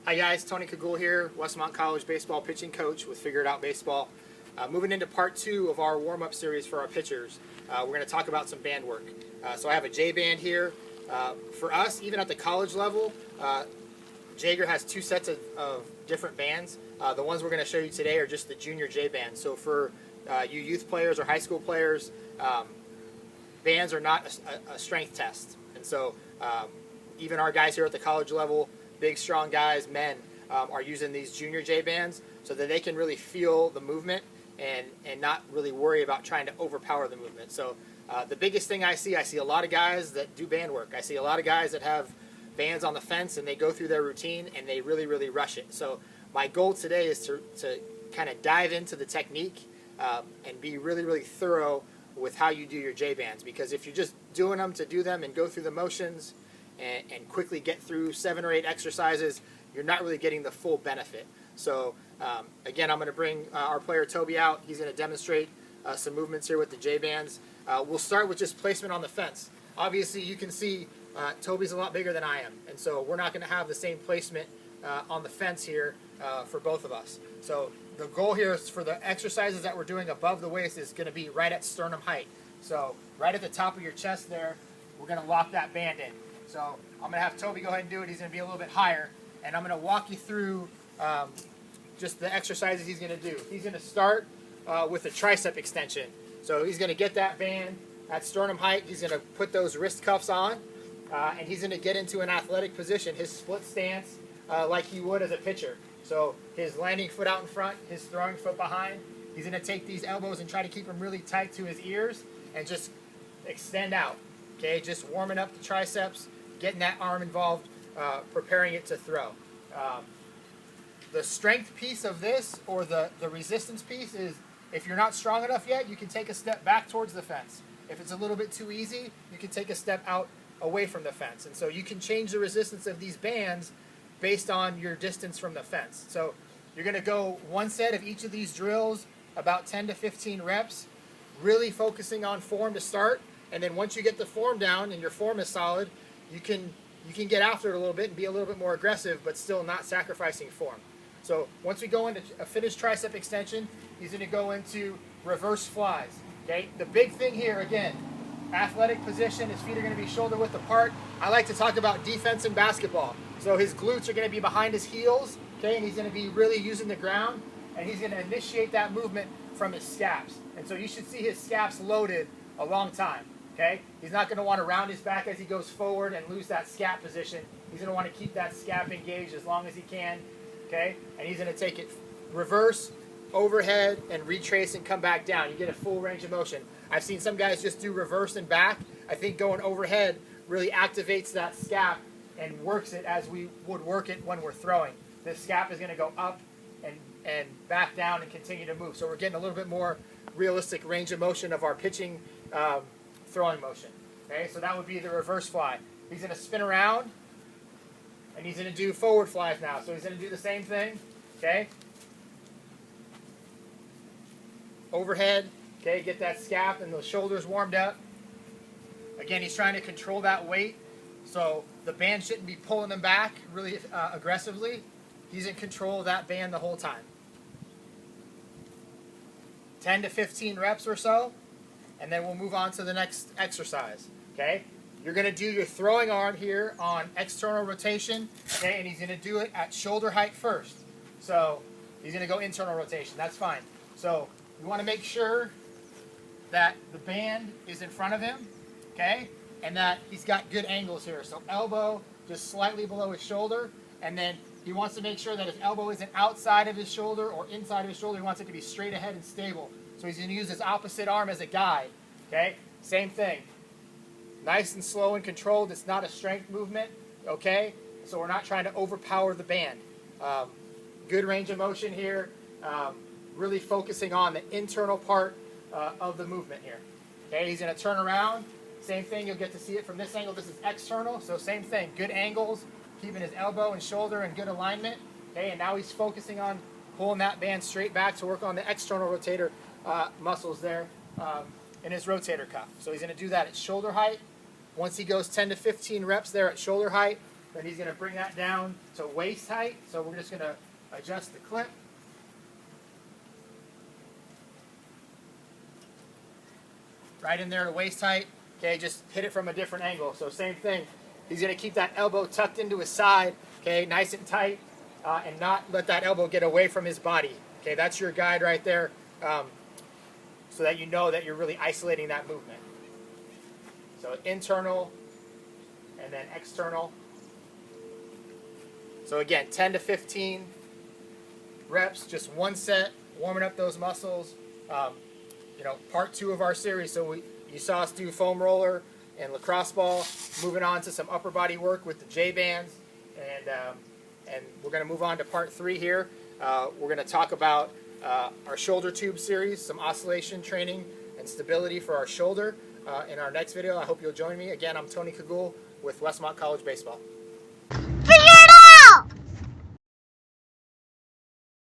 Hi guys, Tony Cougoule here, Westmont College baseball pitching coach with Figure It Out Baseball. Moving into part 2 of our warm-up series for our pitchers, we're going to talk about some band work. So I have a J band here. For us, even at the college level, Jagger has 2 sets of different bands. The ones we're going to show you today are just the junior J band. So for you youth players or high school players, bands are not a strength test. And so even our guys here at the college level, big strong guys, men, are using these junior J bands so that they can really feel the movement and not really worry about trying to overpower the movement. So the biggest thing I see a lot of guys that do band work. I see a lot of guys that have bands on the fence and they go through their routine and they really rush it. So my goal today is to kind of dive into the technique and be really thorough with how you do your J bands, because if you're just doing them to do them and go through the motions and quickly get through 7 or 8 exercises, you're not really getting the full benefit. So again, I'm going to bring our player Toby out. He's going to demonstrate some movements here with the J bands. We'll start with just placement on the fence. Obviously you can see Toby's a lot bigger than I am, and so we're not going to have the same placement on the fence here for both of us. So the goal here is for the exercises that we're doing above the waist is going to be right at sternum height. So right at the top of your chest there, we're going to lock that band in. So I'm going to have Toby go ahead and do it. He's going to be a little bit higher, and I'm going to walk you through just the exercises he's going to do. He's going to start with a tricep extension. So he's going to get that band at sternum height. He's going to put those wrist cuffs on, and he's going to get into an athletic position, his split stance, like he would as a pitcher. So his landing foot out in front, his throwing foot behind. He's going to take these elbows and try to keep them really tight to his ears and just extend out. Okay, just warming up the triceps, getting that arm involved, preparing it to throw. The strength piece of this, or the resistance piece, is if you're not strong enough yet, you can take a step back towards the fence. If it's a little bit too easy, you can take a step out away from the fence. And so you can change the resistance of these bands based on your distance from the fence. So you're going to go one set of each of these drills, about 10 to 15 reps, really focusing on form to start. And then once you get the form down and your form is solid, you can get after it a little bit and be a little bit more aggressive, but still not sacrificing form. So once we go into a finished tricep extension, he's going to go into reverse flies. Okay, the big thing here, again, athletic position, his feet are going to be shoulder width apart. I like to talk about defense in basketball. So his glutes are going to be behind his heels, okay, and he's going to be really using the ground, and he's going to initiate that movement from his scaps. And so you should see his scaps loaded a long time, okay? He's not going to want to round his back as he goes forward and lose that scap position. He's going to want to keep that scap engaged as long as he can, okay? And he's going to take it reverse, overhead, and retrace and come back down. You get a full range of motion. I've seen some guys just do reverse and back. I think going overhead really activates that scap and works it as we would work it when we're throwing. The scap is going to go up and back down and continue to move. So we're getting a little bit more realistic range of motion of our pitching throwing motion. Okay, so that would be the reverse fly. He's going to spin around, and he's going to do forward flies now. So he's going to do the same thing. Okay, overhead. Okay, get that scap and those shoulders warmed up. Again, he's trying to control that weight, so the band shouldn't be pulling him back really aggressively. He's in control of that band the whole time. 10 to 15 reps or so, and then we'll move on to the next exercise. Okay, you're going to do your throwing arm here on external rotation, okay, and he's going to do it at shoulder height first. So he's going to go internal rotation. That's fine. So you want to make sure that the band is in front of him, okay, and that he's got good angles here. So elbow just slightly below his shoulder, and then he wants to make sure that his elbow isn't outside of his shoulder or inside of his shoulder. He wants it to be straight ahead and stable. So he's going to use his opposite arm as a guide, okay? Same thing. Nice and slow and controlled. It's not a strength movement, okay? So we're not trying to overpower the band. Good range of motion here. Really focusing on the internal part of the movement here. Okay, he's going to turn around. Same thing, you'll get to see it from this angle. This is external, so same thing. Good angles, keeping his elbow and shoulder in good alignment. Okay, and now he's focusing on pulling that band straight back to work on the external rotator muscles there in his rotator cuff. So he's going to do that at shoulder height. Once he goes 10 to 15 reps there at shoulder height, Then he's going to bring that down to waist height. So we're just going to adjust the clip. Right in there to waist height. Okay, just hit it from a different angle. So same thing. He's going to keep that elbow tucked into his side, okay, nice and tight, and not let that elbow get away from his body. Okay, that's your guide right there, so that you know that you're really isolating that movement. So internal and then external. So again, 10 to 15 reps, just one set, warming up those muscles. You know, part 2 of our series. So you saw us do foam roller and lacrosse ball. Moving on to some upper body work with the J bands, and we're going to move on to part 3 here. We're going to talk about our shoulder tube series, some oscillation training and stability for our shoulder in our next video. I hope you'll join me. Again, I'm Tony Cougoule with Westmont College Baseball.